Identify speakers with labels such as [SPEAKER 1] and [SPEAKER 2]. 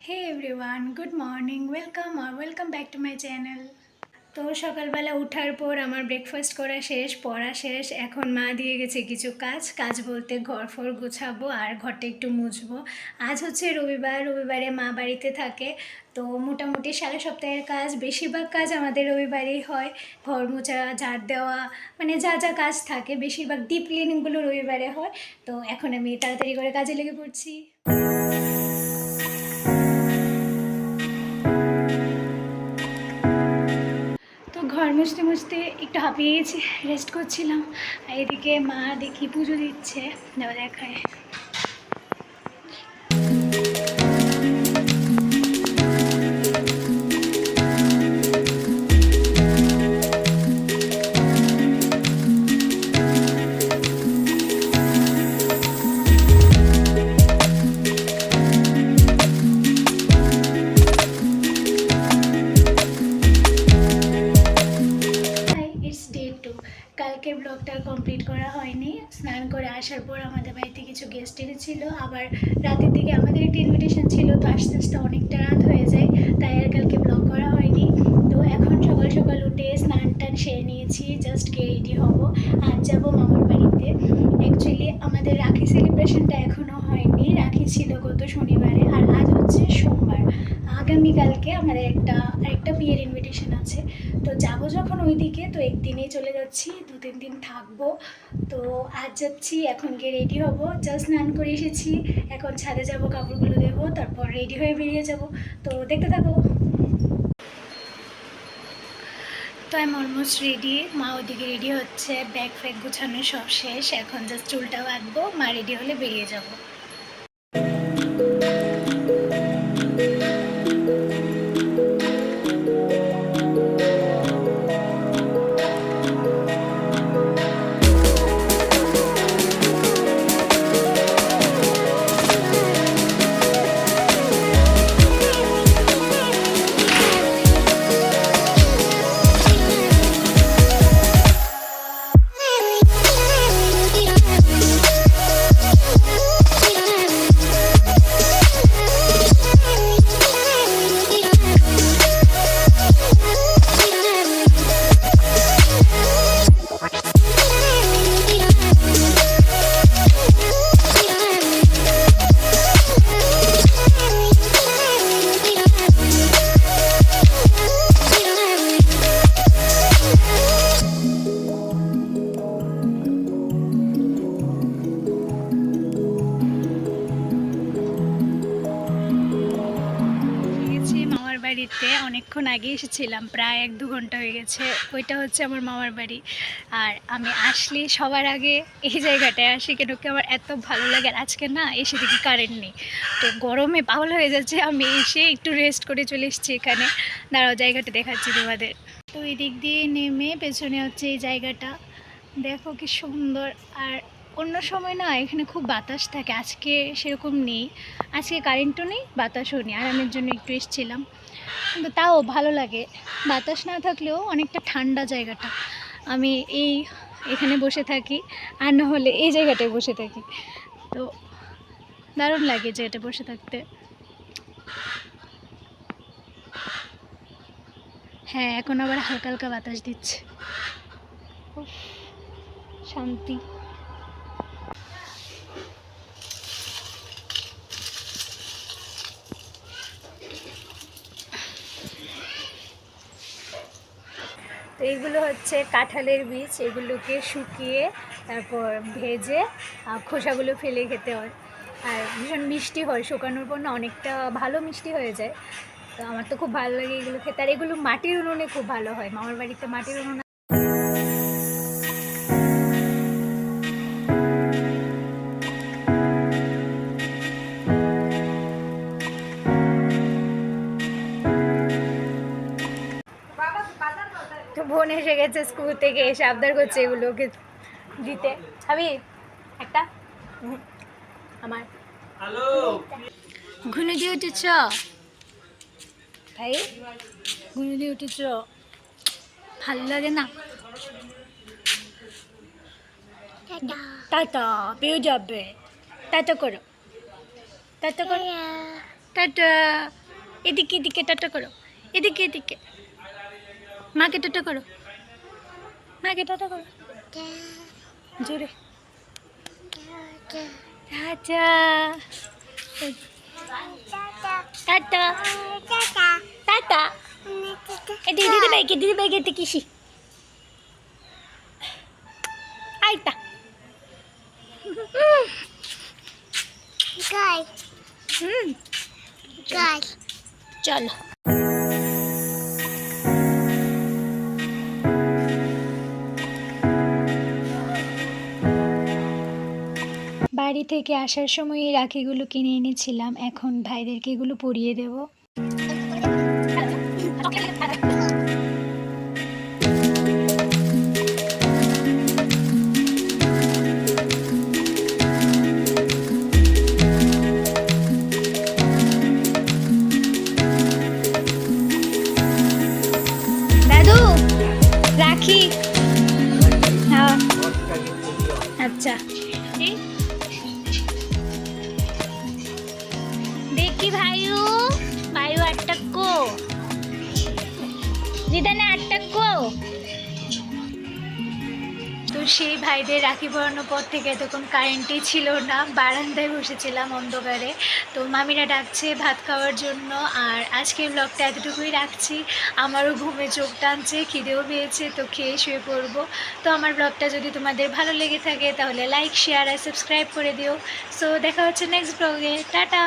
[SPEAKER 1] Hey everyone, good morning. Welcome back to my channel. তো সকালবেলা ওঠার পর আমার ব্রেকফাস্ট করা শেষ, পড়া শেষ। এখন মা দিয়ে গেছে কিছু কাজ বলতে ঘর ফর গুছাবো আর ঘরটা একটু মুছবো। আজ হচ্ছে রবিবারে মা বাড়িতে থাকে। তো মোটামুটি সারা সপ্তাহের কাজ, বেশিরভাগ কাজ আমাদের রবিবারেই হয়। ঘর মোছা, ঝাড় দেওয়া, মানে যা যা কাজ থাকে বেশিরভাগ ডিপ ক্লিনিংগুলো রবিবারে হয়। তো এখন আমি তাড়াতাড়ি করে কাজে লেগে পড়ছি। তো ঘর মুছতে মুছতে একটু হাঁপিয়ে গেছি, রেস্ট করছিলাম। আর এদিকে মা দেখি পুজো দিচ্ছে, দেখায়। কালকের ব্লগটা কমপ্লিট করা হয়নি। স্নান করে আসার পর আমাদের বাড়িতে কিছু গেস্ট এসেছিল, আবার রাতের দিকে আমাদের একটা ইনভিটেশন ছিল। তো আস্তে আস্তে অনেকটা রাত হয়ে যায়, তাই আর কালকে ব্লগ করা হয়নি। তো এখন সকাল সকাল উঠে স্নান টান সেরে নিয়েছি, জাস্ট গিয়ে রেডি হব। আজ যাবো মামার বাড়িতে। অ্যাকচুয়ালি আমাদের রাখি সেলিব্রেশনটা এখনও হয়নি, রাখি ছিল গত শনিবারে, আর আজ হচ্ছে সোমবার। আগামীকালকে আমাদের আরেকটা বিয়ের ইনভিটেশন আছে। তো যাবো যখন ওইদিকে, তো একদিনেই চলে যাচ্ছি, 2-3 দিন থাকবো। তো আজ যাচ্ছি, এখন গিয়ে রেডি হব। জাস্ট স্নান করে এসেছি, এখন ছাদে যাব, কাপড়গুলো দেবো, তারপর রেডি হয়ে বেরিয়ে যাব। তো দেখতে থাকো। তো আমি অলমোস্ট রেডি, মা ওদিকে রেডি হচ্ছে, ব্যাগ ফ্যাগ গুছানো সব শেষ। এখন জাস্ট চুলটা বাঁধবো, মা রেডি হলে বেরিয়ে যাব। বাড়িতে অনেকক্ষণ আগে এসেছিলাম, প্রায় 1-2 ঘন্টা হয়ে গেছে। ওইটা হচ্ছে আমার মামার বাড়ি। আর আমি আসলে সবার আগে এই জায়গাটায় আসি, কেন কি আমার এত ভালো লাগে। আর আজকে না এসে দেখি কারেন্ট নেই, তো গরমে পাগল হয়ে যাচ্ছে। আমি এসে একটু রেস্ট করে চলে এসেছি এখানে। দাঁড়াও, জায়গাটা দেখাচ্ছি তোমাদের। তো এই দিক দিয়ে নেমে পেছনে হচ্ছে এই জায়গাটা, দেখো কি সুন্দর। আর অন্য সময় না এখানে খুব বাতাস থাকে, আজকে সেরকম নেই। আজকে কারেন্টও নেই, বাতাসও নেই। আরামের জন্য একটু এসেছিলাম, কিন্তু তাও ভালো লাগে। বাতাস না থাকলেও অনেকটা ঠান্ডা জায়গাটা। আমি এখানে বসে থাকি, আর না হলে এই জায়গাটায় বসে থাকি। তো দারুণ লাগে জায়গাটা বসে থাকতে। হ্যাঁ, এখন আবার হালকা হালকা বাতাস দিচ্ছে, শান্তি। তো এইগুলো হচ্ছে কাঁঠালের বীজ, এগুলোকে শুকিয়ে তারপর ভেজে খোসাগুলো ফেলে খেতে হয়। আর ভীষণ মিষ্টি হয়, শুকানোর পর না অনেকটা ভালো মিষ্টি হয়ে যায়। তো আমার তো খুব ভালো লাগে এগুলো খেতে। আর এগুলো মাটির উনুনে খুব ভালো হয়, মামার বাড়িতে মাটির উনুন। তো বোন এসে গেছে স্কুল থেকে, এসে আবদার করছে এগুলোকে দিতে। আমি একটা আমার ঘুনে দিয়ে উঠেছ ভাই, ঘুনে দিয়ে উঠেছ, ভালো লাগে না? টাটা, পেয়ে যাবে। টাটা করো, টাটা করো। টাটা। এদিকে এদিকে টাটা করো, এদিকে এদিকে। মাকে টাটা করো, মাকে টাটা করো জোরে। Tata tata tata. এদিকে দিদি বাইকে এতে কিসি আইতা চলো। বাড়ি থেকে আসার সময় এই রাখিগুলো কিনে এনেছিলাম, এখন ভাইদেরকে এগুলো পরিয়ে দেব। দাদু রাখি। হ্যাঁ আচ্ছা দেখি ভাইও ভাইও আটটাকো দিদানে আটটাকো। তো সেই ভাইদের রাখি পরানোর পর থেকে এতক্ষণ কারেন্টই ছিল না, বারান্দায় বসেছিলাম অন্ধকারে। তো মামিরা ডাকছে ভাত খাওয়ার জন্য। আর আজকের ব্লগটা এতটুকুই রাখছি, আমারও ঘুমে চোখ টানছে, খিদেও পেয়েছে, তো খেয়ে শুয়ে পড়বো। তো আমার ব্লগটা যদি তোমাদের ভালো লেগে থাকে তাহলে লাইক শেয়ার আর সাবস্ক্রাইব করে দিও। সো দেখা হচ্ছে নেক্সট ব্লগে, টাটা।